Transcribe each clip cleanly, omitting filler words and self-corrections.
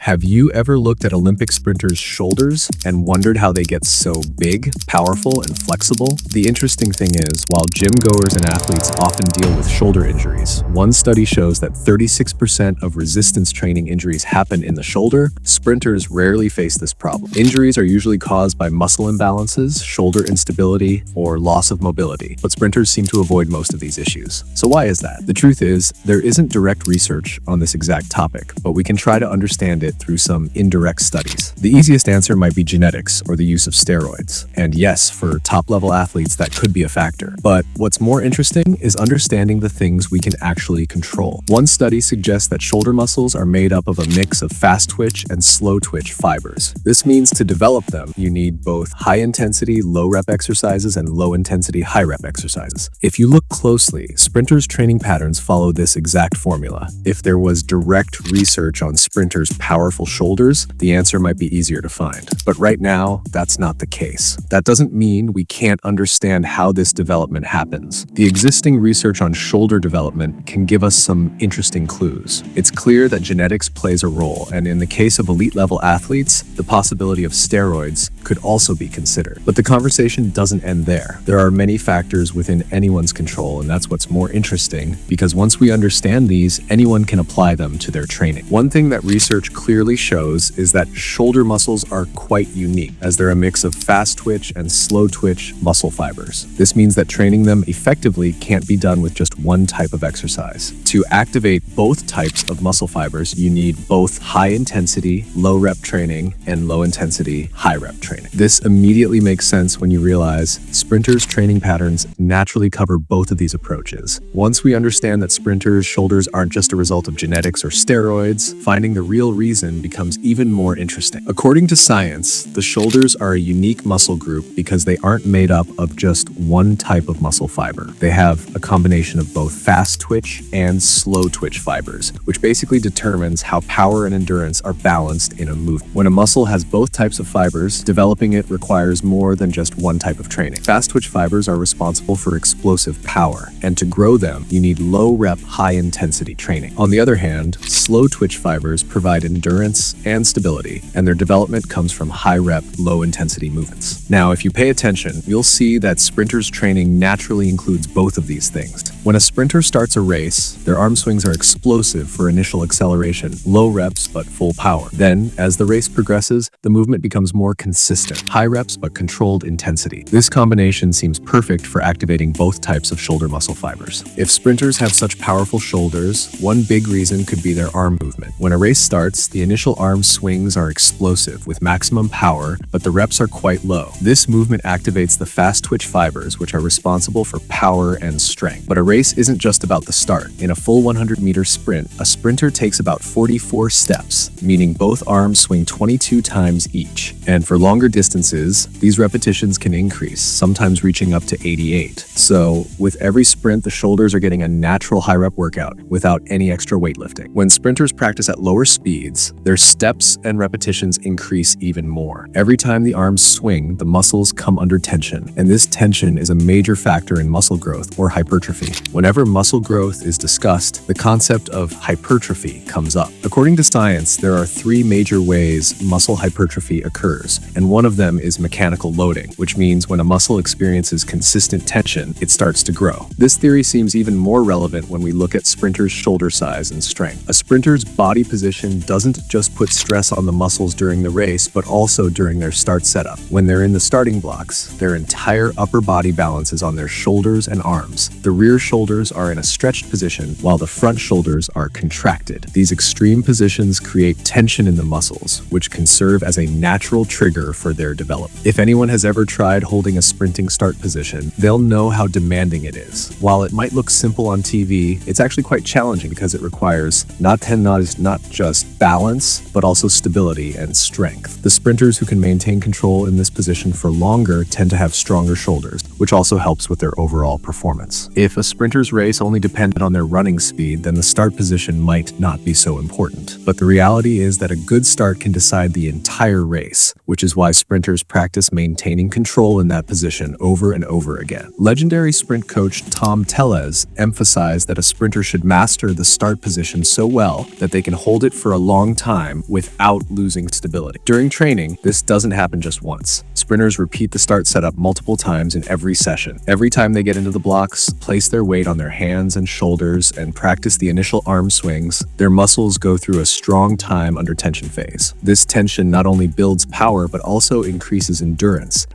Have you ever looked at Olympic sprinters' shoulders and wondered how they get so big, powerful, and flexible? The interesting thing is, while gym goers and athletes often deal with shoulder injuries, one study shows that 36% of resistance training injuries happen in the shoulder. Sprinters rarely face this problem. Injuries are usually caused by muscle imbalances, shoulder instability, or loss of mobility, but sprinters seem to avoid most of these issues. So why is that? The truth is, there isn't direct research on this exact topic, but we can try to understand it through some indirect studies. The easiest answer might be genetics or the use of steroids. And yes, for top-level athletes, that could be a factor. But what's more interesting is understanding the things we can actually control. One study suggests that shoulder muscles are made up of a mix of fast-twitch and slow-twitch fibers. This means to develop them, you need both high-intensity, low-rep exercises and low-intensity, high-rep exercises. If you look closely, sprinters' training patterns follow this exact formula. If there was direct research on sprinters' powerful shoulders, the answer might be easier to find. But right now, that's not the case. That doesn't mean we can't understand how this development happens. The existing research on shoulder development can give us some interesting clues. It's clear that genetics plays a role, and in the case of elite-level athletes, the possibility of steroids could also be considered. But the conversation doesn't end there. There are many factors within anyone's control, and that's what's more interesting, because once we understand these, anyone can apply them to their training. One thing that research clearly shows is that shoulder muscles are quite unique, as they're a mix of fast-twitch and slow-twitch muscle fibers. This means that training them effectively can't be done with just one type of exercise. To activate both types of muscle fibers, you need both high-intensity, low-rep training and low-intensity, high-rep training. This immediately makes sense when you realize sprinters' training patterns naturally cover both of these approaches. Once we understand that sprinters' shoulders aren't just a result of genetics or steroids, finding the real reason becomes even more interesting. According to science, the shoulders are a unique muscle group because they aren't made up of just one type of muscle fiber. They have a combination of both fast-twitch and slow-twitch fibers, which basically determines how power and endurance are balanced in a movement. When a muscle has both types of fibers, developing it requires more than just one type of training. Fast-twitch fibers are responsible for explosive power, and to grow them, you need low-rep, high-intensity training. On the other hand, slow-twitch fibers provide endurance and stability, and their development comes from high-rep, low-intensity movements. Now, if you pay attention, you'll see that sprinters' training naturally includes both of these things. When a sprinter starts a race, their arm swings are explosive for initial acceleration, low reps but full power. Then, as the race progresses, the movement becomes more consistent, high reps but controlled intensity. This combination seems perfect for activating both types of shoulder muscle fibers. If sprinters have such powerful shoulders, one big reason could be their arm movement. When a race starts, the initial arm swings are explosive with maximum power, but the reps are quite low. This movement activates the fast-twitch fibers, which are responsible for power and strength. But a race isn't just about the start. In a full 100-meter sprint, a sprinter takes about 44 steps, meaning both arms swing 22 times each. And for longer distances, these repetitions can increase, sometimes reaching up to 88. So, with every sprint, the shoulders are getting a natural high-rep workout without any extra weightlifting. When sprinters practice at lower speeds, their steps and repetitions increase even more. Every time the arms swing, the muscles come under tension, and this tension is a major factor in muscle growth or hypertrophy. Whenever muscle growth is discussed, the concept of hypertrophy comes up. According to science, there are three major ways muscle hypertrophy occurs, and one of them is mechanical loading, which means when a muscle experiences consistent tension, it starts to grow. This theory seems even more relevant when we look at sprinters' shoulder size and strength. A sprinter's body position doesn't just put stress on the muscles during the race, but also during their start setup. When they're in the starting blocks, their entire upper body balance is on their shoulders and arms. The rear shoulders are in a stretched position, while the front shoulders are contracted. These extreme positions create tension in the muscles, which can serve as a natural trigger for their development. If anyone has ever tried holding a sprinting start position, they'll know how demanding it is. While it might look simple on TV, it's actually quite challenging because it requires not just balance, but also stability and strength. The sprinters who can maintain control in this position for longer tend to have stronger shoulders, which also helps with their overall performance. If a sprinters race only depended on their running speed, then the start position might not be so important. But the reality is that a good start can decide the entire race, which is why sprinters practice maintaining control in that position over and over again. Legendary sprint coach Tom Tes emphasized that a sprinter should master the start position so well that they can hold it for a long time without losing stability. During training, this doesn't happen just once. Sprinters repeat the start setup multiple times in every session. Every time they get into the blocks, place their weight on their hands and shoulders, and practice the initial arm swings, their muscles go through a strong time under tension phase. This tension not only builds power, but also increases endurance,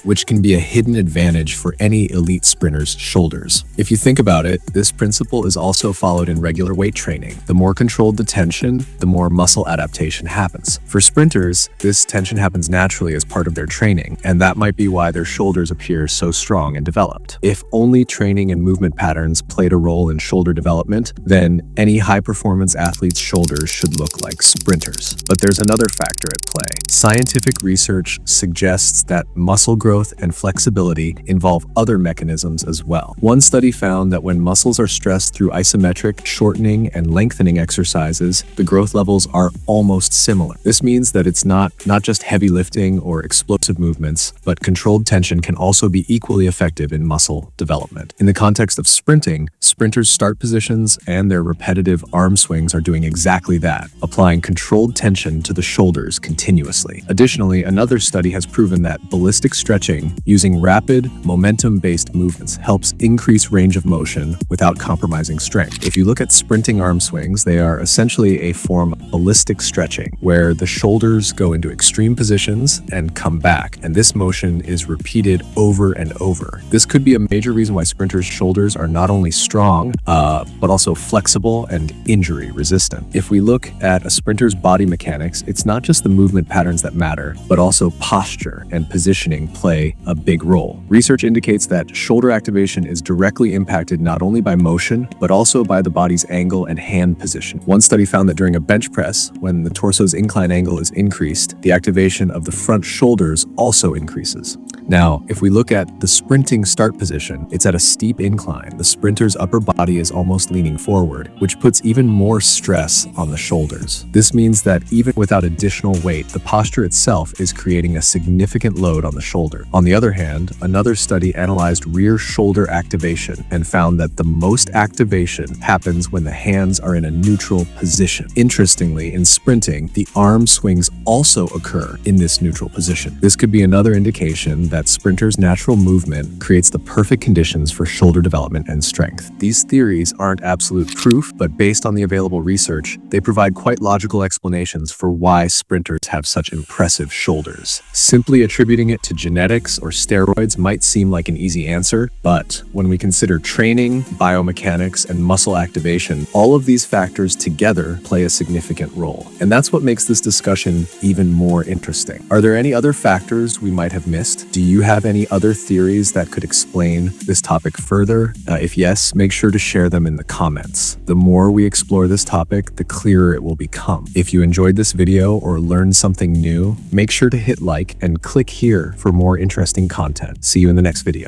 which can be a hidden advantage for any elite sprinter's shoulders. If you think about it, this principle is also followed in regular weight training. The more controlled the tension, the more muscle adaptation happens. For sprinters, this tension happens naturally as part of their training, and that might be why their shoulders appear so strong and developed. If only training and movement patterns played a role in shoulder development, then any high-performance athlete's shoulders should look like sprinters. But there's another factor at play. Scientific research suggests that muscle growth and flexibility involve other mechanisms as well. One study found that when muscles are stressed through isometric, shortening, and lengthening exercises, the growth levels are almost similar. This means that it's not just heavy lifting or explosive movements, but controlled tension can also be equally effective in muscle development. In the context of sprinting, sprinters' start positions and their repetitive arm swings are doing exactly that, applying controlled tension to the shoulders continuously. Additionally, another study has proven that ballistic stretching using rapid, momentum-based movements helps increase range of motion without compromising strength. If you look at sprinting arm swings, they are essentially a form of ballistic stretching, where the shoulders go into extreme positions and come back, and this motion is repeated over and over. This could be a major reason why sprinters' shoulders are not only strong, but also flexible and injury resistant. If we look at a sprinter's body mechanics, it's not just the movement patterns that matter, but also posture and positioning play a big role. Research indicates that shoulder activation is directly impacted not only by motion, but also by the body's angle and hand position. One study found that during a bench press, when the torso's incline angle is increased, the activation of the front shoulders also increases. Now, if we look at the sprinting start position, it's at a steep incline. The sprinter's upper body is almost leaning forward, which puts even more stress on the shoulders. This means that even without additional weight, the posture itself is creating a significant load on the shoulder. On the other hand, another study analyzed rear shoulder activation and found that the most activation happens when the hands are in a neutral position. Interestingly, in sprinting, the arm swings also occur in this neutral position. This could be another indication that sprinters' natural movement creates the perfect conditions for shoulder development and strength. These theories aren't absolute proof, but based on the available research, they provide quite logical explanations for why sprinters have such impressive shoulders. Simply attributing it to genetics or steroids might seem like an easy answer, but when we consider training, biomechanics, and muscle activation, all of these factors together play a significant role. And that's what makes this discussion even more interesting. Are there any other factors we might have missed? Do you have any other theories that could explain this topic further? If yes, make sure to share them in the comments. The more we explore this topic, the clearer it will become. If you enjoyed this video or learned something new, make sure to hit like and click here for more interesting content. See you in the next video.